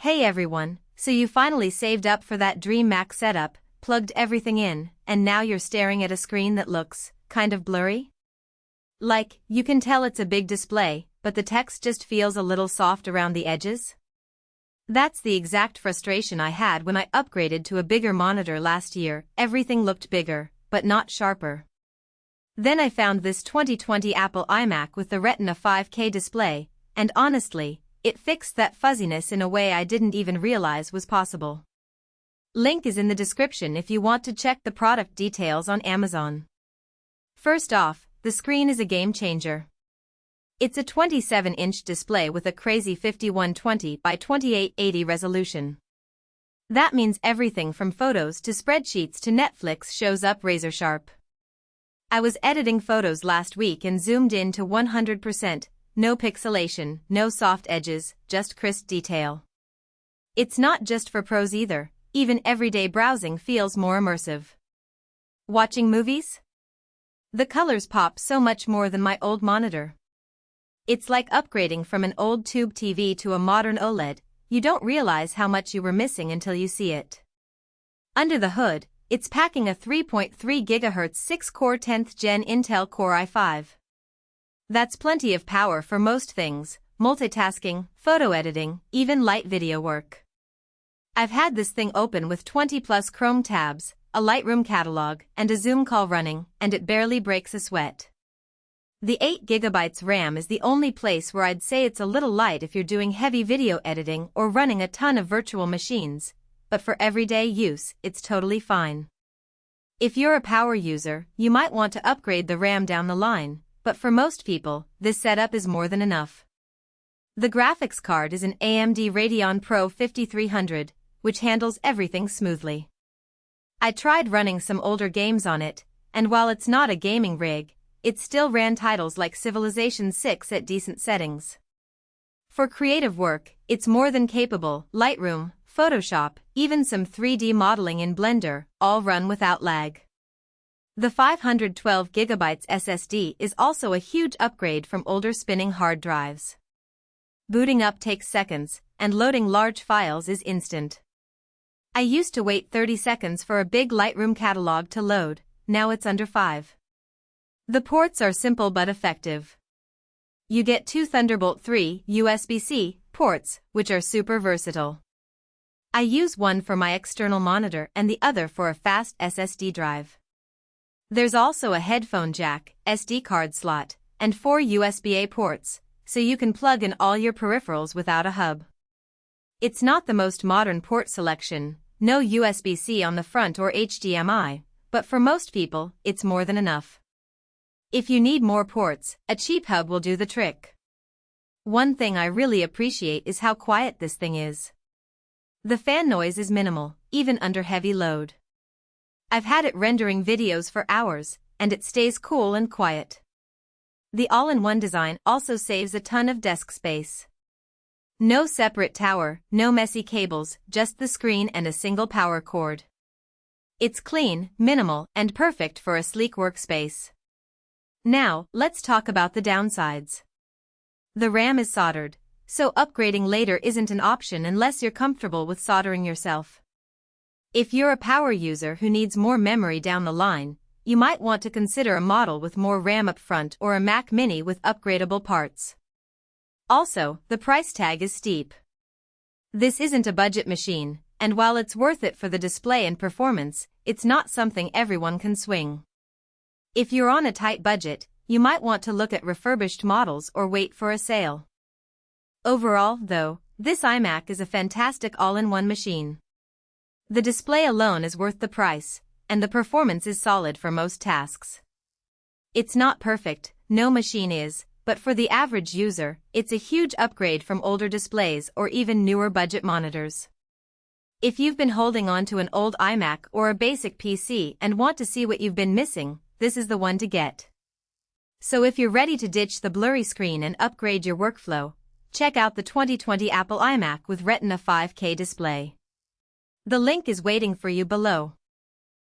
Hey everyone, so you finally saved up for that dream Mac setup, plugged everything in, and now you're staring at a screen that looks kind of blurry? Like, you can tell it's a big display, but the text just feels a little soft around the edges? That's the exact frustration I had when I upgraded to a bigger monitor last year. Everything looked bigger, but not sharper. Then I found this 2020 Apple iMac with the Retina 5K display, and honestly, it fixed that fuzziness in a way I didn't even realize was possible. Link is in the description if you want to check the product details on Amazon. First off, the screen is a game changer. It's a 27-inch display with a crazy 5120 by 2880 resolution. That means everything from photos to spreadsheets to Netflix shows up razor sharp. I was editing photos last week and zoomed in to 100%, no pixelation, no soft edges, just crisp detail. It's not just for pros either, even everyday browsing feels more immersive. Watching movies? The colors pop so much more than my old monitor. It's like upgrading from an old tube TV to a modern OLED. You don't realize how much you were missing until you see it. Under the hood, it's packing a 3.3 GHz 6-core 10th Gen Intel Core i5. That's plenty of power for most things, multitasking, photo editing, even light video work. I've had this thing open with 20+ Chrome tabs, a Lightroom catalog, and a Zoom call running, and it barely breaks a sweat. The 8 GB RAM is the only place where I'd say it's a little light if you're doing heavy video editing or running a ton of virtual machines, but for everyday use, it's totally fine. If you're a power user, you might want to upgrade the RAM down the line, but for most people, this setup is more than enough. The graphics card is an AMD Radeon Pro 5300, which handles everything smoothly. I tried running some older games on it, and while it's not a gaming rig, it still ran titles like Civilization 6 at decent settings. For creative work, it's more than capable. Lightroom, Photoshop, even some 3D modeling in Blender, all run without lag. The 512 GB SSD is also a huge upgrade from older spinning hard drives. Booting up takes seconds, and loading large files is instant. I used to wait 30 seconds for a big Lightroom catalog to load, now it's under 5. The ports are simple but effective. You get 2 Thunderbolt 3 USB-C ports, which are super versatile. I use one for my external monitor and the other for a fast SSD drive. There's also a headphone jack, SD card slot, and 4 USB-A ports, so you can plug in all your peripherals without a hub. It's not the most modern port selection, no USB-C on the front or HDMI, but for most people, it's more than enough. If you need more ports, a cheap hub will do the trick. One thing I really appreciate is how quiet this thing is. The fan noise is minimal, even under heavy load. I've had it rendering videos for hours, and it stays cool and quiet. The all-in-one design also saves a ton of desk space. No separate tower, no messy cables, just the screen and a single power cord. It's clean, minimal, and perfect for a sleek workspace. Now, let's talk about the downsides. The RAM is soldered, so upgrading later isn't an option unless you're comfortable with soldering yourself. If you're a power user who needs more memory down the line, you might want to consider a model with more RAM up front or a Mac Mini with upgradable parts. Also, the price tag is steep. This isn't a budget machine, and while it's worth it for the display and performance, it's not something everyone can swing. If you're on a tight budget, you might want to look at refurbished models or wait for a sale. Overall, though, this iMac is a fantastic all-in-one machine. The display alone is worth the price, and the performance is solid for most tasks. It's not perfect, no machine is, but for the average user, it's a huge upgrade from older displays or even newer budget monitors. If you've been holding on to an old iMac or a basic PC and want to see what you've been missing, this is the one to get. So if you're ready to ditch the blurry screen and upgrade your workflow, check out the 2020 Apple iMac with Retina 5K display. The link is waiting for you below.